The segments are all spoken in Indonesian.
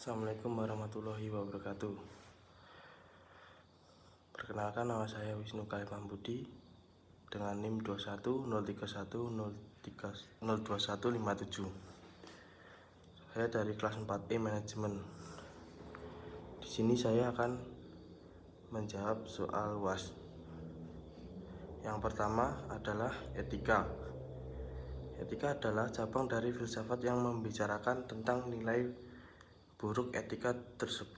Assalamualaikum warahmatullahi wabarakatuh. Perkenalkan, nama saya Wisnu Kalimambudi dengan NIM 2103103157. Saya dari kelas 4E Manajemen. Di sini saya akan menjawab soal UAS. Yang pertama adalah etika. Etika adalah cabang dari filsafat yang membicarakan tentang nilai buruk. Etika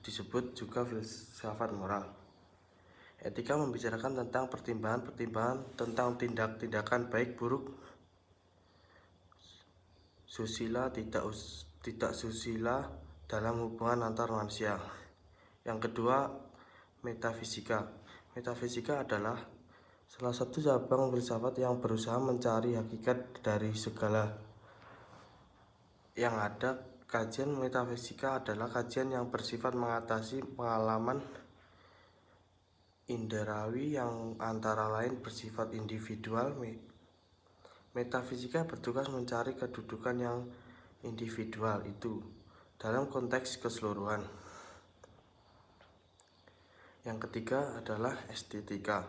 disebut juga filsafat moral. Etika membicarakan tentang pertimbangan-pertimbangan tentang tindak-tindakan baik buruk, susila tidak susila dalam hubungan antar manusia. Yang kedua, metafisika. Metafisika adalah salah satu cabang filsafat yang berusaha mencari hakikat dari segala yang ada. Kajian metafisika adalah kajian yang bersifat mengatasi pengalaman indrawi yang antara lain bersifat individual. Metafisika bertugas mencari kedudukan yang individual itu dalam konteks keseluruhan. Yang ketiga adalah estetika.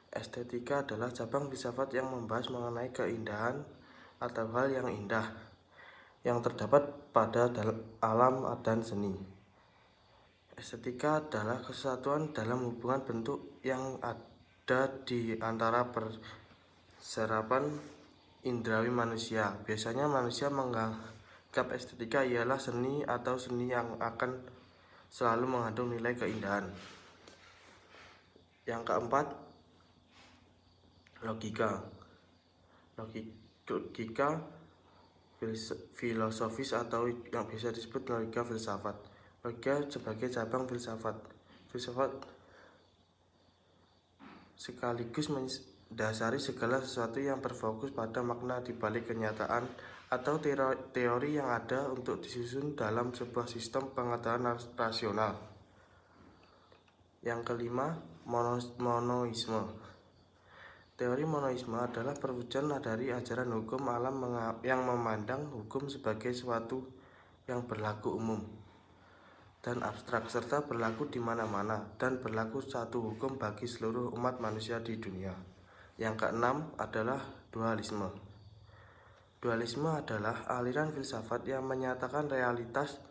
Estetika adalah cabang filsafat yang membahas mengenai keindahan atau hal yang indah yang terdapat pada alam dan seni. Estetika adalah kesatuan dalam hubungan bentuk yang ada di antara perserapan indrawi manusia. Biasanya manusia menganggap estetika ialah seni atau seni yang akan selalu mengandung nilai keindahan. Yang keempat, logika. Logika filosofis atau yang bisa disebut logika filsafat. Logika sebagai cabang filsafat sekaligus mendasari segala sesuatu yang berfokus pada makna di balik kenyataan atau teori yang ada untuk disusun dalam sebuah sistem pengetahuan rasional. Yang kelima, monoisme. Teori monoisme adalah perwujudan dari ajaran hukum alam yang memandang hukum sebagai sesuatu yang berlaku umum dan abstrak serta berlaku di mana-mana dan berlaku satu hukum bagi seluruh umat manusia di dunia. Yang keenam adalah dualisme. Dualisme adalah aliran filsafat yang menyatakan realitas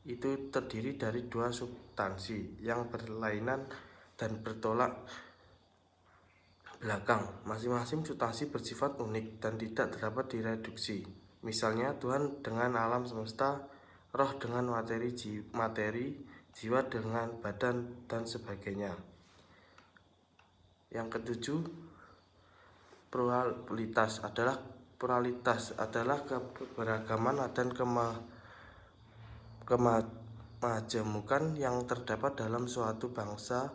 itu terdiri dari dua substansi yang berlainan dan bertolak belakang. Masing-masing substansi bersifat unik dan tidak dapat direduksi. Misalnya Tuhan dengan alam semesta, roh dengan materi, jiwa dengan badan, dan sebagainya. Yang ketujuh, pluralitas adalah keberagaman dan kemajemukan yang terdapat dalam suatu bangsa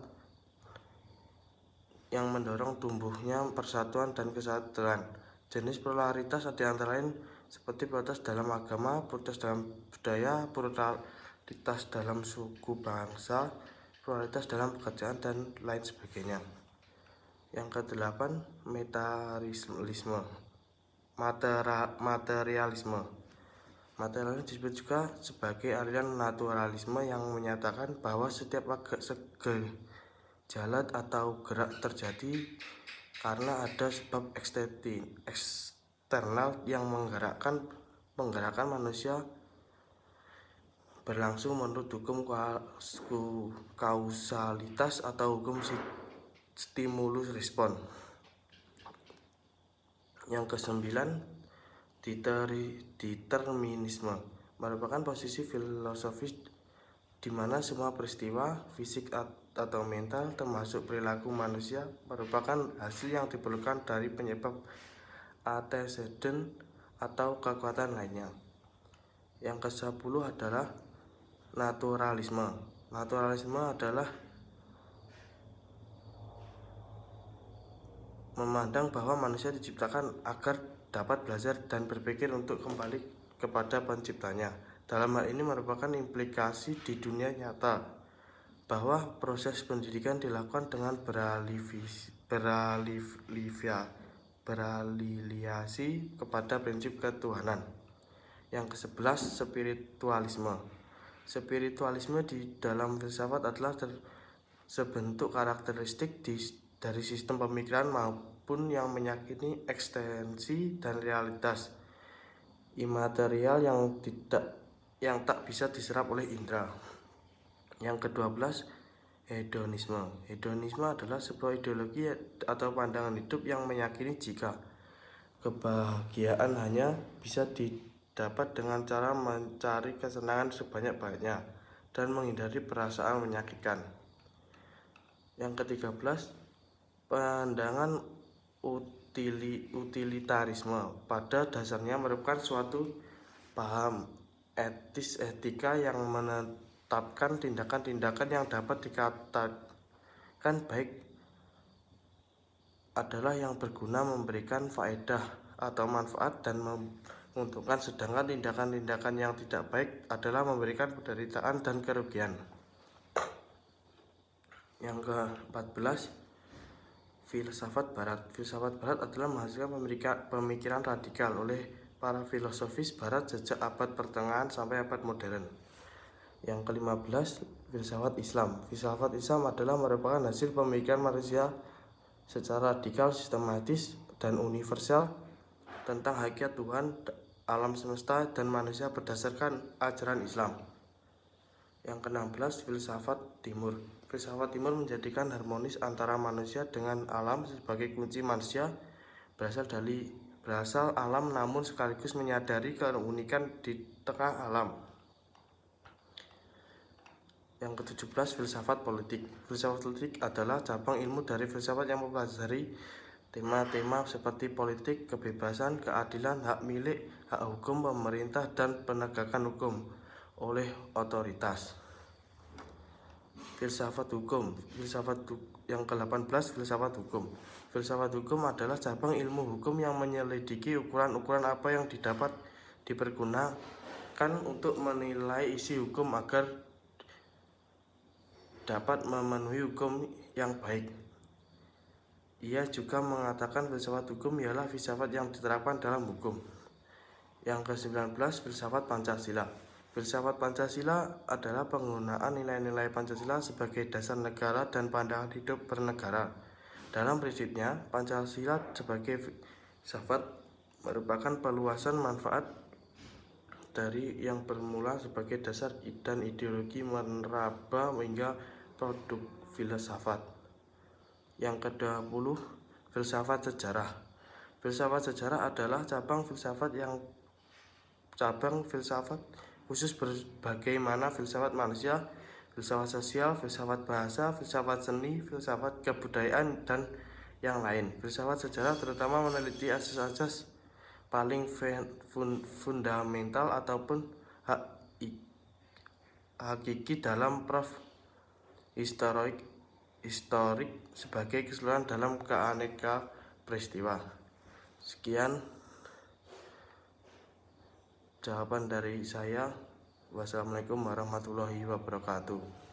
yang mendorong tumbuhnya persatuan dan kesatuan. Jenis pluralitas ada antara lain seperti pluralitas dalam agama, pluralitas dalam budaya, pluralitas dalam suku bangsa, pluralitas dalam pekerjaan, dan lain sebagainya. Yang kedelapan, materialisme. Materialisme disebut juga sebagai aliran naturalisme yang menyatakan bahwa setiap jalan atau gerak terjadi karena ada sebab eksternal yang menggerakkan manusia berlangsung menurut hukum kausalitas atau hukum stimulus respon. Yang kesembilan, determinisme merupakan posisi filosofis di mana semua peristiwa fisik atau mental termasuk perilaku manusia merupakan hasil yang diperlukan dari penyebab antecedent atau kekuatan lainnya. Yang ke-10 adalah naturalisme. Naturalisme adalah memandang bahwa manusia diciptakan agar dapat belajar dan berpikir untuk kembali kepada penciptanya. Dalam hal ini merupakan implikasi di dunia nyata bahwa proses pendidikan dilakukan dengan berafiliasi kepada prinsip ketuhanan. Yang ke-11, spiritualisme. Spiritualisme di dalam filsafat adalah sebentuk karakteristik dari sistem pemikiran maupun yang meyakini ekstensi dan realitas imaterial yang tak bisa diserap oleh indera. Yang ke-12, hedonisme. Hedonisme adalah sebuah ideologi atau pandangan hidup yang meyakini jika kebahagiaan hanya bisa didapat dengan cara mencari kesenangan sebanyak-banyaknya dan menghindari perasaan menyakitkan. Yang ke-13, pandangan utilitarisme pada dasarnya merupakan suatu paham etika yang menetapkan tindakan-tindakan yang dapat dikatakan baik adalah yang berguna, memberikan faedah atau manfaat dan menguntungkan, sedangkan tindakan-tindakan yang tidak baik adalah memberikan penderitaan dan kerugian. Yang ke-14, filsafat barat. Filsafat barat adalah menghasilkan pemikiran radikal oleh para filosofis barat sejak abad pertengahan sampai abad modern. Yang ke-15, filsafat Islam. Filsafat Islam adalah merupakan hasil pemikiran manusia secara radikal, sistematis, dan universal tentang hakikat Tuhan, alam semesta, dan manusia berdasarkan ajaran Islam. Yang ke-16, filsafat Timur. Filsafat Timur menjadikan harmonis antara manusia dengan alam sebagai kunci manusia berasal alam namun sekaligus menyadari keunikan di tengah alam. Yang ke-17, filsafat politik. Filsafat politik adalah cabang ilmu dari filsafat yang mempelajari tema-tema seperti politik, kebebasan, keadilan, hak milik, hak hukum, pemerintah, dan penegakan hukum oleh otoritas. Filsafat hukum. Yang ke-18, filsafat hukum. Filsafat hukum adalah cabang ilmu hukum yang menyelidiki ukuran-ukuran apa yang dipergunakan untuk menilai isi hukum agar dapat memenuhi hukum yang baik. Ia juga mengatakan filsafat hukum ialah filsafat yang diterapkan dalam hukum. Yang ke-19, filsafat Pancasila. Filsafat Pancasila adalah penggunaan nilai-nilai Pancasila sebagai dasar negara dan pandangan hidup bernegara. Dalam prinsipnya, Pancasila sebagai filsafat merupakan perluasan manfaat dari yang bermula sebagai dasar dan ideologi meraba hingga produk filsafat. Yang ke-20, filsafat sejarah. Filsafat sejarah adalah cabang filsafat khusus bagaimana filsafat manusia, filsafat sosial, filsafat bahasa, filsafat seni, filsafat kebudayaan, dan yang lain. Filsafat sejarah terutama meneliti asas-asas paling fundamental ataupun hakiki dalam historik sebagai keseluruhan dalam keaneka peristiwa. Sekian jawaban dari saya. Wassalamualaikum warahmatullahi wabarakatuh.